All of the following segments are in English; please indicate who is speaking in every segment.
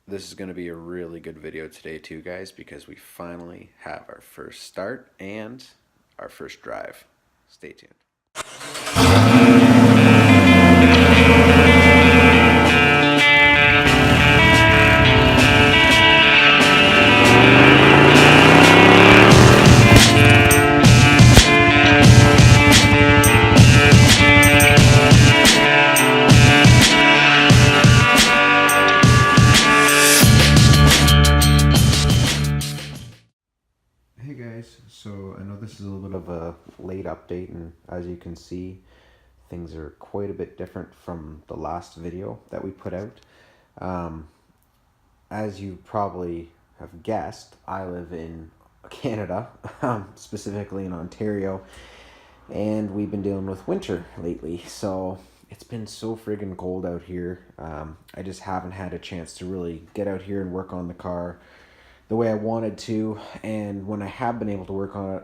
Speaker 1: This is going to be a really good video today too, guys, because we finally have our first start and our first drive. Stay tuned. Hey guys, so I know this is a little bit of a late update, and as you can see, things are quite a bit different from the last video that we put out. As you probably have guessed, I live in Canada, specifically in Ontario, and we've been dealing with winter lately, so it's been so friggin' cold out here. I just haven't had a chance to really get out here and work on the car the way I wanted to, and when I have been able to work on it,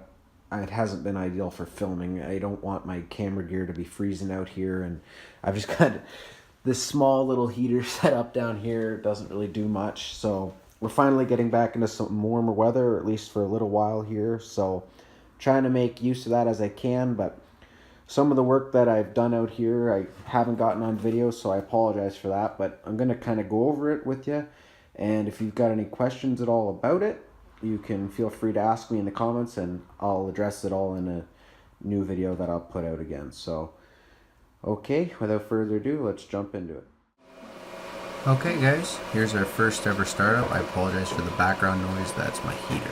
Speaker 1: it hasn't been ideal for filming. I don't want my camera gear to be freezing out here, and I've just got this small little heater set up down here. It doesn't really do much, so we're finally getting back into some warmer weather, or at least for a little while here, so trying to make use of that as I can. But some of the work that I've done out here I haven't gotten on video, so I apologize for that, but I'm going to kind of go over it with you. And if you've got any questions at all about it, you can feel free to ask me in the comments, and I'll address it all in a new video that I'll put out again. So, okay, without further ado, let's jump into it. Okay guys, here's our first ever startup. I apologize for the background noise, that's my heater.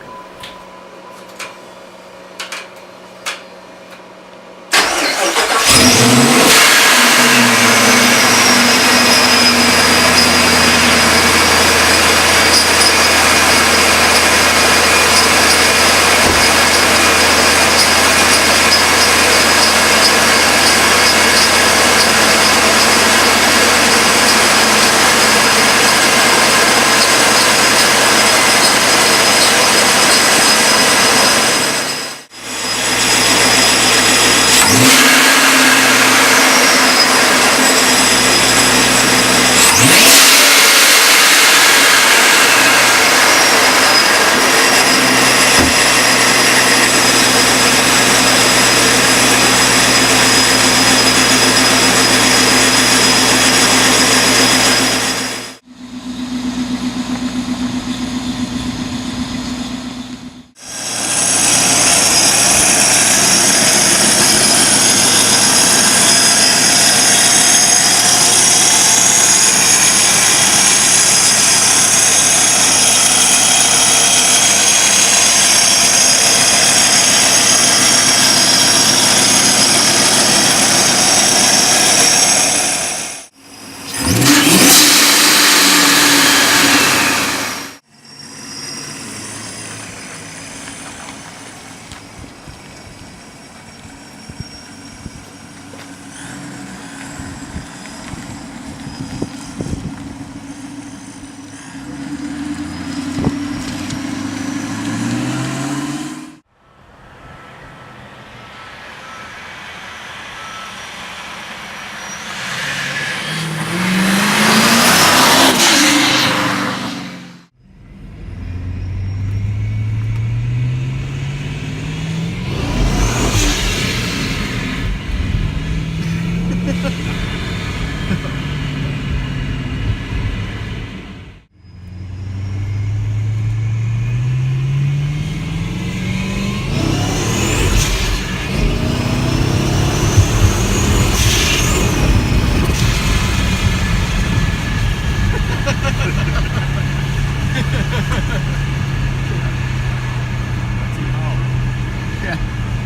Speaker 2: Yeah,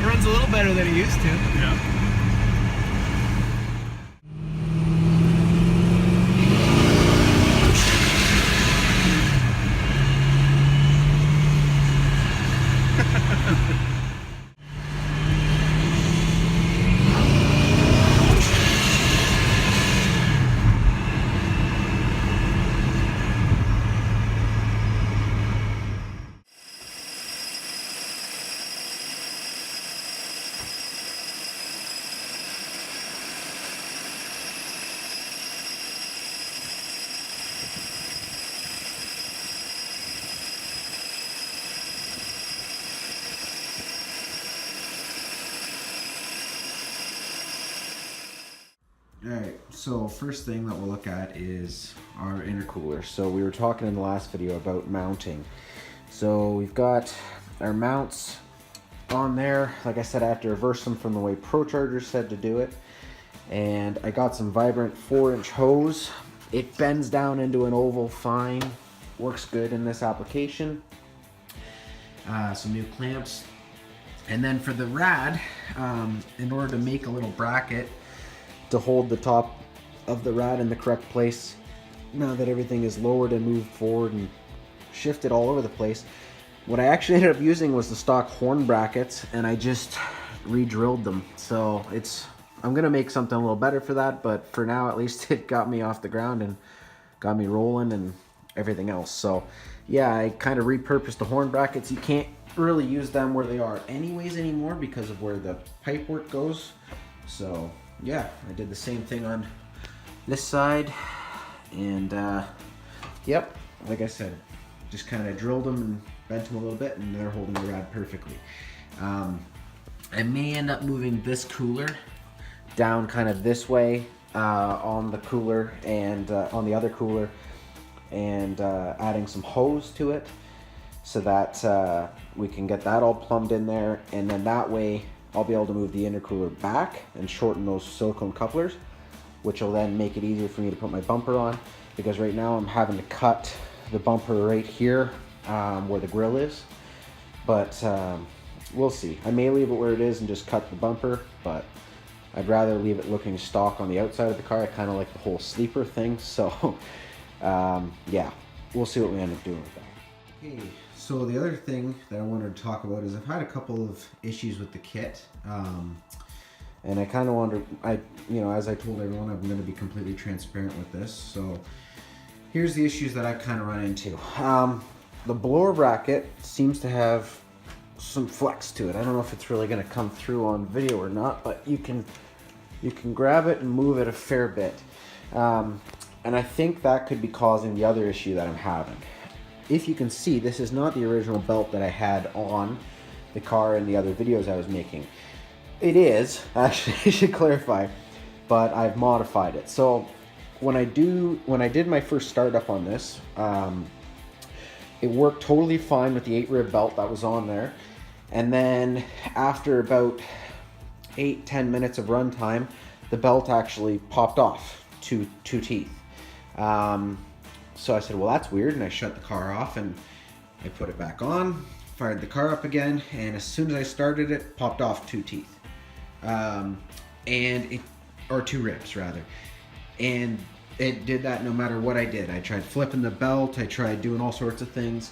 Speaker 2: it runs a little better than it used to.
Speaker 3: Yeah.
Speaker 1: So first thing that we'll look at is our intercooler. So we were talking in the last video about mounting. So we've got our mounts on there. Like I said, I have to reverse them from the way Procharger said to do it. And I got some vibrant 4-inch hose. It bends down into an oval fine. Works good in this application. Some new clamps. And then for the rad, in order to make a little bracket to hold the top of the rad in the correct place, now that everything is lowered and moved forward and shifted all over the place, what I actually ended up using was the stock horn brackets, and I just re-drilled them. So I'm gonna make something a little better for that, but for now at least it got me off the ground and got me rolling and everything else. So yeah, I kind of repurposed the horn brackets. You can't really use them where they are anyways anymore because of where the pipe work goes. So yeah, I did the same thing on this side, and yep, like I said, just kind of drilled them and bent them a little bit, and they're holding the rad perfectly. I may end up moving this cooler down kind of this way on the cooler and on the other cooler, and adding some hose to it so that we can get that all plumbed in there, and then that way I'll be able to move the intercooler back and shorten those silicone couplers, which will then make it easier for me to put my bumper on, because right now I'm having to cut the bumper right here where the grill is. But we'll see. I may leave it where it is and just cut the bumper, but I'd rather leave it looking stock on the outside of the car. I kind of like the whole sleeper thing, so yeah, we'll see what we end up doing with that. Okay, so the other thing that I wanted to talk about is I've had a couple of issues with the kit, and I kind of wanted to, as I told everyone, I'm going to be completely transparent with this. So here's the issues that I've kind of run into. The blower bracket seems to have some flex to it. I don't know if it's really going to come through on video or not, but you can grab it and move it a fair bit. And I think that could be causing the other issue that I'm having. If you can see, this is not the original belt that I had on the car in the other videos I was making. It is, actually, I should clarify, but I've modified it. So when I did my first startup on this, it worked totally fine with the 8-rib belt that was on there. And then after about 8-10 minutes of runtime, the belt actually popped off two teeth. So I said, well, that's weird, and I shut the car off and I put it back on, fired the car up again, and as soon as I started it, popped off 2 teeth. Or 2 ribs rather. And it did that no matter what I did. I tried flipping the belt, I tried doing all sorts of things,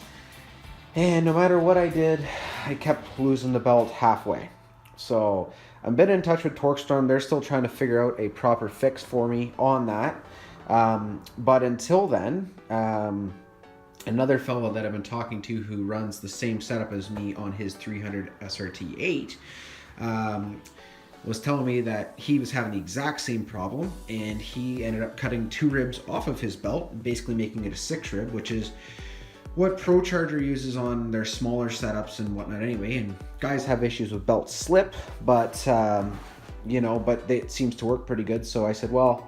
Speaker 1: and no matter what I did, I kept losing the belt halfway. So I've been in touch with Torqstorm. They're still trying to figure out a proper fix for me on that. But until then, another fellow that I've been talking to who runs the same setup as me on his 300 SRT8 was telling me that he was having the exact same problem, and he ended up cutting 2 ribs off of his belt, basically making it a 6-rib, which is what Procharger uses on their smaller setups and whatnot anyway. And guys have issues with belt slip, but but it seems to work pretty good. So I said, well,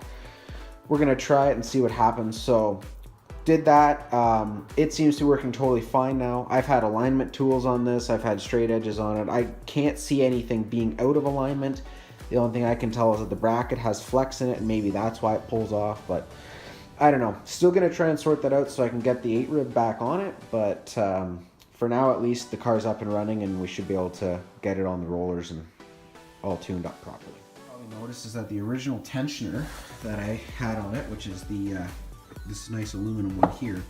Speaker 1: we're gonna try it and see what happens. So did that. It seems to be working totally fine now. I've had alignment tools on this. I've had straight edges on it. I can't see anything being out of alignment. The only thing I can tell is that the bracket has flex in it, and maybe that's why it pulls off, but I don't know. Still gonna try and sort that out so I can get the 8-rib back on it, but for now at least the car's up and running, and we should be able to get it on the rollers and all tuned up properly. Probably noticed is that the original tensioner that I had on it, which is the this nice aluminum one here,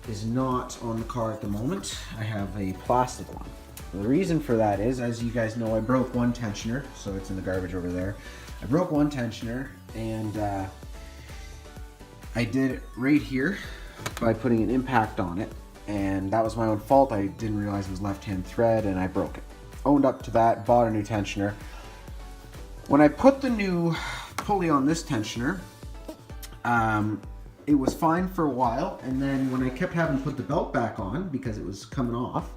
Speaker 1: is not on the car at the moment. I have a plastic one. The reason for that is, as you guys know, I broke one tensioner, so it's in the garbage over there. I broke one tensioner, and I did it right here by putting an impact on it, and that was my own fault. I didn't realize it was left-hand thread, and I broke it. Owned up to that, bought a new tensioner. When I put the new pulley on this tensioner, it was fine for a while, and then when I kept having to put the belt back on because it was coming off,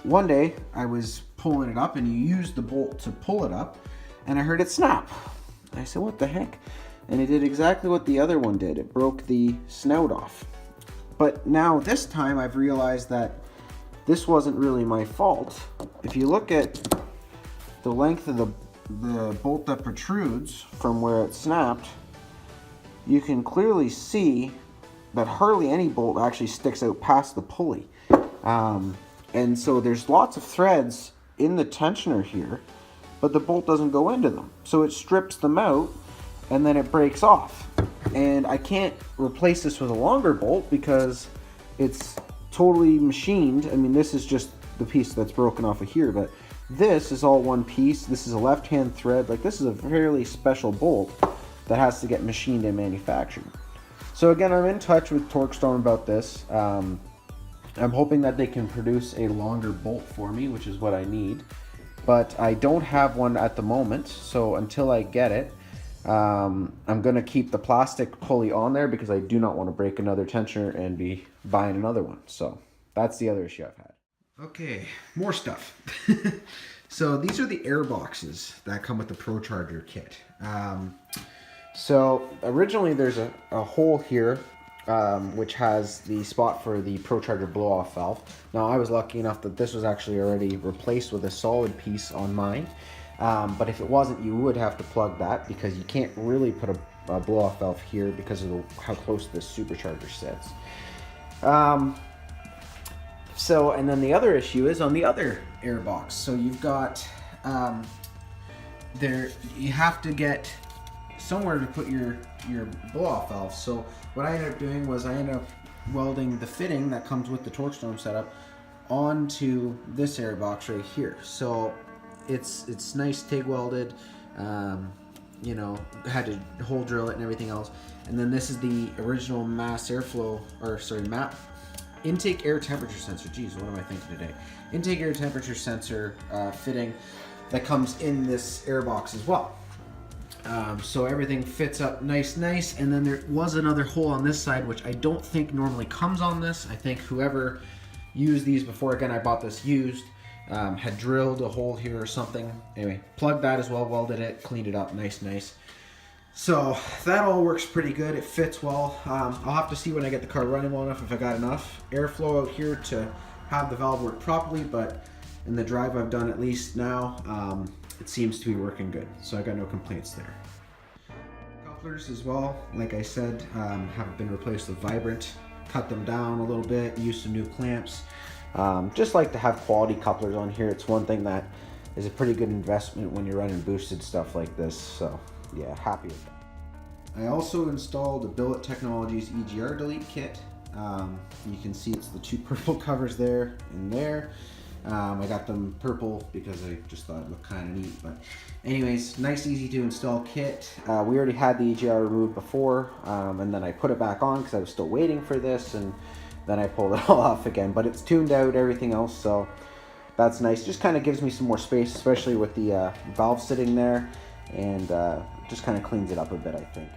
Speaker 1: one day I was pulling it up, and you use the bolt to pull it up, and I heard it snap. I said, what the heck? And it did exactly what the other one did. It broke the snout off. But now this time I've realized that this wasn't really my fault. If you look at the length of the bolt that protrudes from where it snapped, you can clearly see that hardly any bolt actually sticks out past the pulley. And so there's lots of threads in the tensioner here, but the bolt doesn't go into them. So it strips them out and then it breaks off. And I can't replace this with a longer bolt because it's totally machined. I mean, this is just the piece that's broken off of here, but this is all one piece. This is a left-hand thread. Like, this is a fairly special bolt that has to get machined and manufactured. So again, I'm in touch with Torqstorm about this. I'm hoping that they can produce a longer bolt for me, which is what I need. But I don't have one at the moment, so until I get it, I'm going to keep the plastic pulley on there because I do not want to break another tensioner and be buying another one. So that's the other issue I've had. Okay, more stuff. So these are the air boxes that come with the Supercharger kit. So originally there's a hole here which has the spot for the Supercharger blow-off valve. Now I was lucky enough that this was actually already replaced with a solid piece on mine. But if it wasn't, you would have to plug that because you can't really put a blow-off valve here because of how close this Supercharger sits. So, and then the other issue is on the other air box. So you've got, you have to get somewhere to put your blow-off valve. So what I ended up doing was I ended up welding the fitting that comes with the Torqstorm setup onto this air box right here. So it's nice TIG welded, you know, had to hole drill it and everything else. And then this is the original mass airflow, or sorry, intake air temperature sensor. Geez, what am I thinking today? Intake air temperature sensor fitting that comes in this air box as well. So everything fits up nice, and then there was another hole on this side, which I don't think normally comes on this. I think whoever used these before, again, I bought this used, had drilled a hole here or something. Anyway, plugged that as well, welded it, cleaned it up, nice. So that all works pretty good. It fits well. I'll have to see when I get the car running well enough if I got enough airflow out here to have the valve work properly, but in the drive I've done at least now, it seems to be working good. So I got no complaints there. Couplers as well, like I said, have been replaced with Vibrant. Cut them down a little bit, used some new clamps. Just like to have quality couplers on here. It's one thing that is a pretty good investment when you're running boosted stuff like this. So yeah, happy with that. I also installed a Billet Technologies EGR delete kit. You can see it's the two purple covers there and there. I got them purple because I just thought it looked kind of neat. But anyways, nice, easy to install kit. We already had the EGR removed before, and then I put it back on because I was still waiting for this, and then I pulled it all off again. But it's tuned out, everything else, so that's nice. Just kind of gives me some more space, especially with the valve sitting there, and just kind of cleans it up a bit, I think.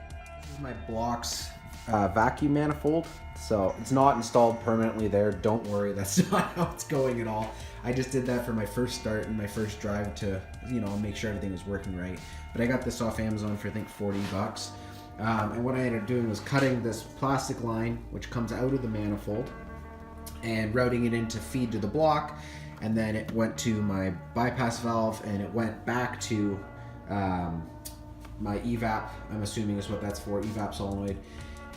Speaker 1: This is my Blox vacuum manifold. So it's not installed permanently there. Don't worry, that's not how it's going at all. I just did that for my first start and my first drive to, you know, make sure everything was working right. But I got this off Amazon for I think 40 bucks. And what I ended up doing was cutting this plastic line, which comes out of the manifold, and routing it into feed to the block. And then it went to my bypass valve, and it went back to my evap, I'm assuming is what that's for, evap solenoid.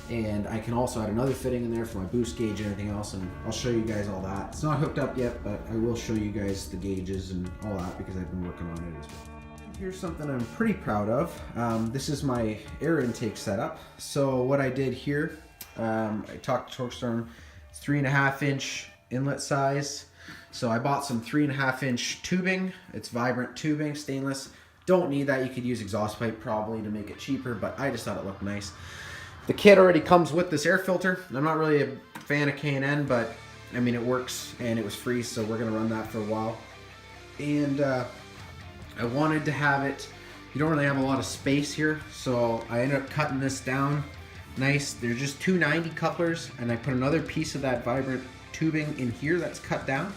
Speaker 1: And I can also add another fitting in there for my boost gauge and everything else, and I'll show you guys all that. It's not hooked up yet, but I will show you guys the gauges and all that because I've been working on it as well. Here's something I'm pretty proud of. This is my air intake setup. So what I did here, I talked to Torqstorm, it's 3.5 inch inlet size. So I bought some 3.5 inch tubing. It's Vibrant tubing, stainless. Don't need that, you could use exhaust pipe probably to make it cheaper, but I just thought it looked nice. The kit already comes with this air filter. I'm not really a fan of K&N, but I mean it works and it was free, so we're gonna run that for a while. And I wanted to have it, you don't really have a lot of space here, so I ended up cutting this down nice. There's just 290 couplers, and I put another piece of that Vibrant tubing in here that's cut down.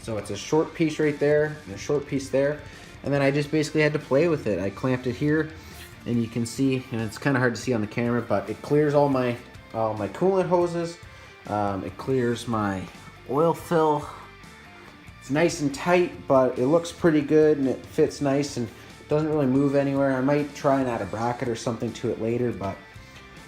Speaker 1: So it's a short piece right there and a short piece there. And then I just basically had to play with it. I clamped it here. and you can see, and it's kind of hard to see on the camera, but it clears all my coolant hoses. It clears my oil fill. It's nice and tight, but it looks pretty good and it fits nice and doesn't really move anywhere. I might try and add a bracket or something to it later, but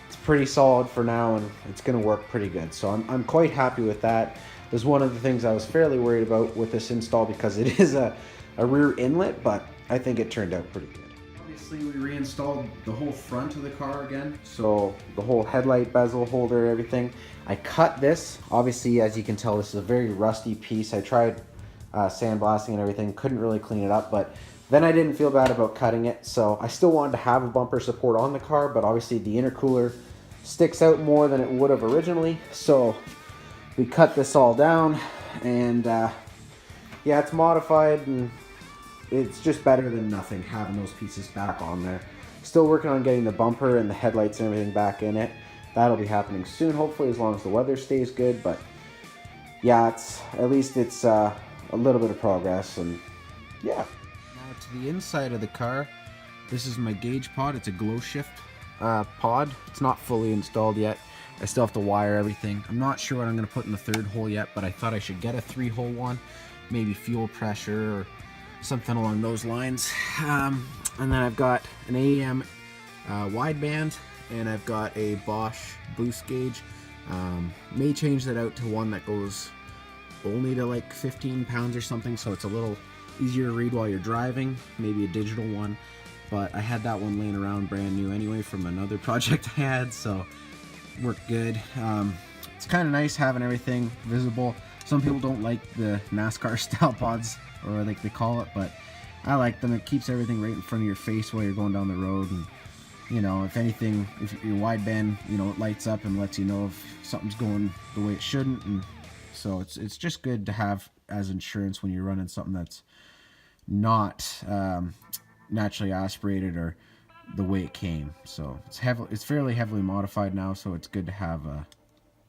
Speaker 1: it's pretty solid for now and it's gonna work pretty good. So I'm quite happy with that. There's one of the things I was fairly worried about with this install because it is a rear inlet, but I think it turned out pretty good. Obviously, we reinstalled the whole front of the car again. So the whole headlight bezel holder, everything. I cut this. Obviously, as you can tell, this is a very rusty piece. I tried sandblasting and everything, couldn't really clean it up, but then I didn't feel bad about cutting it. So I still wanted to have a bumper support on the car, but obviously the intercooler sticks out more than it would have originally. So we cut this all down, and yeah, it's modified and it's just better than nothing having those pieces back on there. Still working on getting the bumper and the headlights and everything back in it. That'll be happening soon, hopefully, as long as the weather stays good. But yeah, at least it's a little bit of progress, and yeah. Now to the inside of the car. This is my gauge pod. It's a glow shift pod. It's not fully installed yet. I still have to wire everything. I'm not sure what I'm going to put in the third hole yet, but I thought I should get a 3-hole one, maybe fuel pressure or something along those lines. And then I've got an AEM wideband, and I've got a Bosch boost gauge. May change that out to one that goes only to like 15 pounds or something, so it's a little easier to read while you're driving, maybe a digital one. But I had that one laying around brand new anyway from another project I had, so worked good. It's kind of nice having everything visible. Some people don't like the NASCAR style pods, or like they call it, but I like them. It keeps everything right in front of your face while you're going down the road, and you know, if anything, if your wideband, you know, it lights up and lets you know if something's going the way it shouldn't, and so it's just good to have as insurance when you're running something that's not naturally aspirated or the way it came. So it's fairly heavily modified now, so it's good to have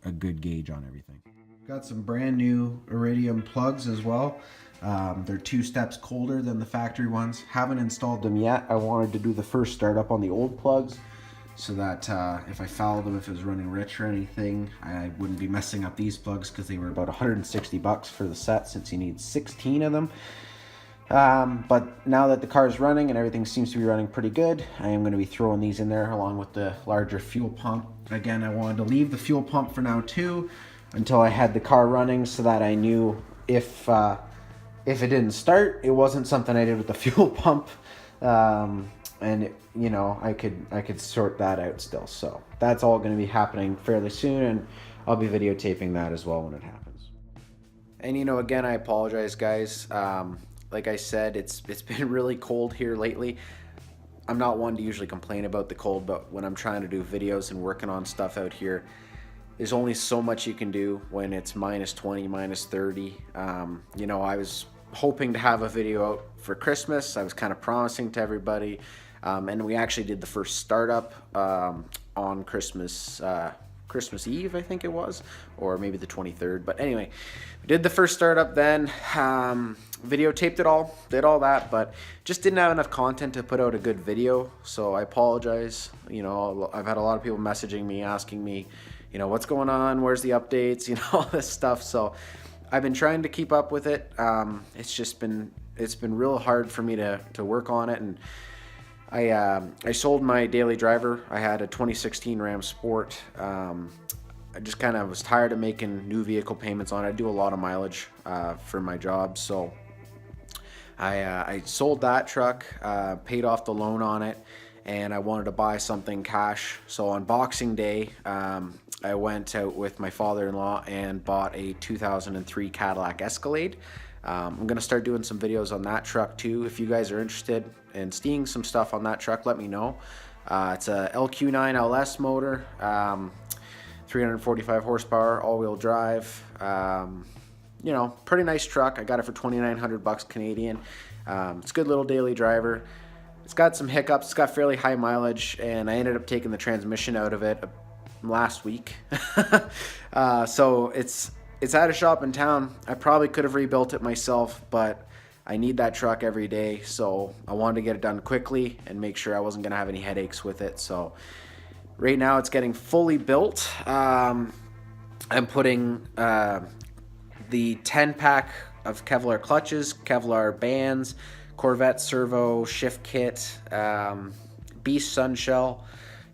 Speaker 1: a good gauge on everything. Got some brand new iridium plugs as well. They're 2 steps colder than the factory ones. Haven't installed them yet. I wanted to do the first startup on the old plugs so that if I fouled them, if it was running rich or anything, I wouldn't be messing up these plugs, because they were about 160 bucks for the set, since you need 16 of them. But now that the car is running and everything seems to be running pretty good, I am going to be throwing these in there along with the larger fuel pump. Again, I wanted to leave the fuel pump for now too, until I had the car running, so that I knew if it didn't start, it wasn't something I did with the fuel pump, and it, you know, I could sort that out still. So that's all going to be happening fairly soon, and I'll be videotaping that as well when it happens. And you know, again, I apologize, guys. Like I said, it's been really cold here lately. I'm not one to usually complain about the cold, but when I'm trying to do videos and working on stuff out here, there's only so much you can do when it's minus 20, minus 30. You know, I was hoping to have a video out for Christmas. I was kind of promising to everybody. And we actually did the first startup on Christmas Eve, I think it was, or maybe the 23rd. But anyway, we did the first startup then, videotaped it all, did all that, but just didn't have enough content to put out a good video. So I apologize. You know, I've had a lot of people messaging me, asking me, you know, what's going on, where's the updates, you know, all this stuff. So I've been trying to keep up with it. It's been real hard for me to work on it. And I sold my daily driver. I had a 2016 Ram Sport. I just kind of was tired of making new vehicle payments on it. I do a lot of mileage for my job, so I sold that truck, paid off the loan on it, and I wanted to buy something cash. So on Boxing Day, I went out with my father-in-law and bought a 2003 Cadillac Escalade. I'm going to start doing some videos on that truck too. If you guys are interested in seeing some stuff on that truck, let me know. It's a LQ9 LS motor, 345 horsepower, all-wheel drive. You know, pretty nice truck. I got it for 2,900 bucks Canadian. It's a good little daily driver. It's got some hiccups. It's got fairly high mileage, and I ended up taking the transmission out of it last week. So it's at a shop in town. I probably could have rebuilt it myself, but
Speaker 3: I need that truck every day, so I wanted to get it done quickly and make sure I wasn't gonna have any headaches with it. So right now it's getting fully built. I'm putting the 10-pack of Kevlar clutches, Kevlar bands, Corvette servo, shift kit, Beast sun shell,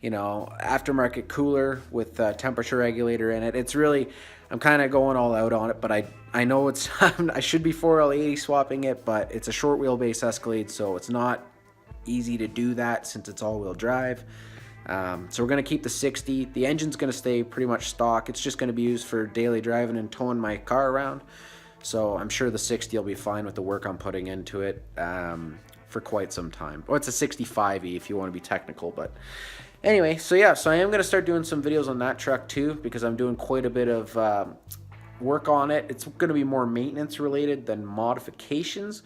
Speaker 3: you know, aftermarket cooler with a temperature regulator in it. It's really, I'm kind of going all out on it, but I know it's, I should be 4L80 swapping it, but it's a short wheelbase Escalade, so it's not easy to do that since it's all-wheel drive. So we're going to keep the 60. The engine's going to stay pretty much stock. It's just going to be used for daily driving and towing my car around. So I'm sure the 60 will be fine with the work I'm putting into it for quite some time. Well, it's a 65E if you want to be technical, but anyway, so yeah, so I am going to start doing some videos on that truck too, because I'm doing quite a bit of work on it. It's going to be more maintenance related than modifications,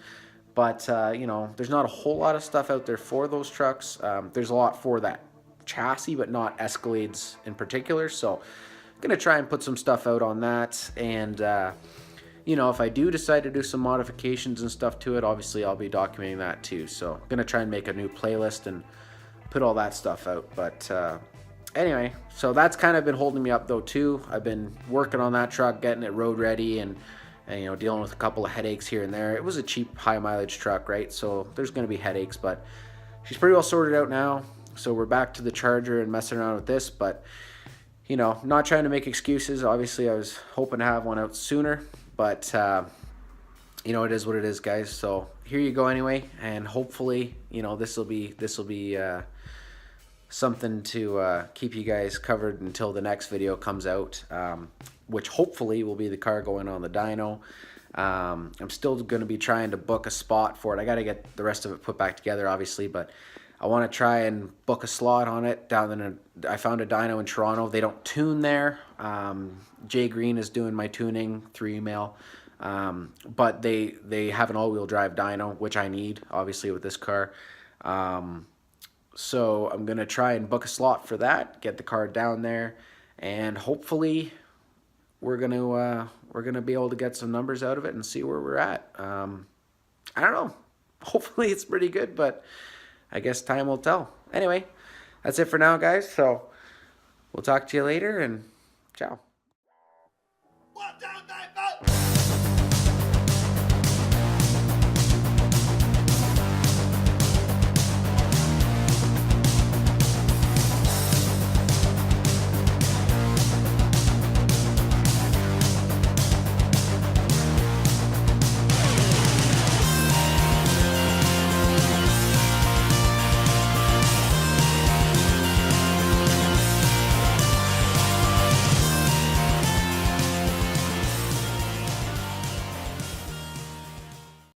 Speaker 3: but you know, there's not a whole lot of stuff out there for those trucks. There's a lot for that chassis, but not Escalades in particular, so I'm going to try and put some stuff out on that. And you know, if I do decide to do some modifications and stuff to it, obviously I'll be documenting that too. So I'm going to try and make a new playlist and put all that stuff out. But anyway, so that's kind of been holding me up though too. I've been working on that truck, getting it road ready, and you know, dealing with a couple of headaches here and there. It was a cheap, high mileage truck, right? So there's going to be headaches, but she's pretty well sorted out now. So we're back to the Charger and messing around with this, but you know, not trying to make excuses. Obviously I was hoping to have one out sooner, but you know, it is what it is, guys. So here you go anyway, and hopefully, you know, this will be something to keep you guys covered until the next video comes out, which hopefully will be the car going on the dyno. I'm still going to be trying to book a spot for it. I got to get the rest of it put back together, obviously, but I want to try and book a slot on it down in I found a dyno in Toronto. They don't tune there. Jay Green is doing my tuning through email, but they have an all-wheel drive dyno, which I need, obviously, with this car. So I'm gonna try and book a slot for that, get the car down there, and hopefully we're gonna be able to get some numbers out of it and see where we're at. I don't know. Hopefully it's pretty good, but I guess time will tell. Anyway, that's it for now, guys. So we'll talk to you later, and ciao.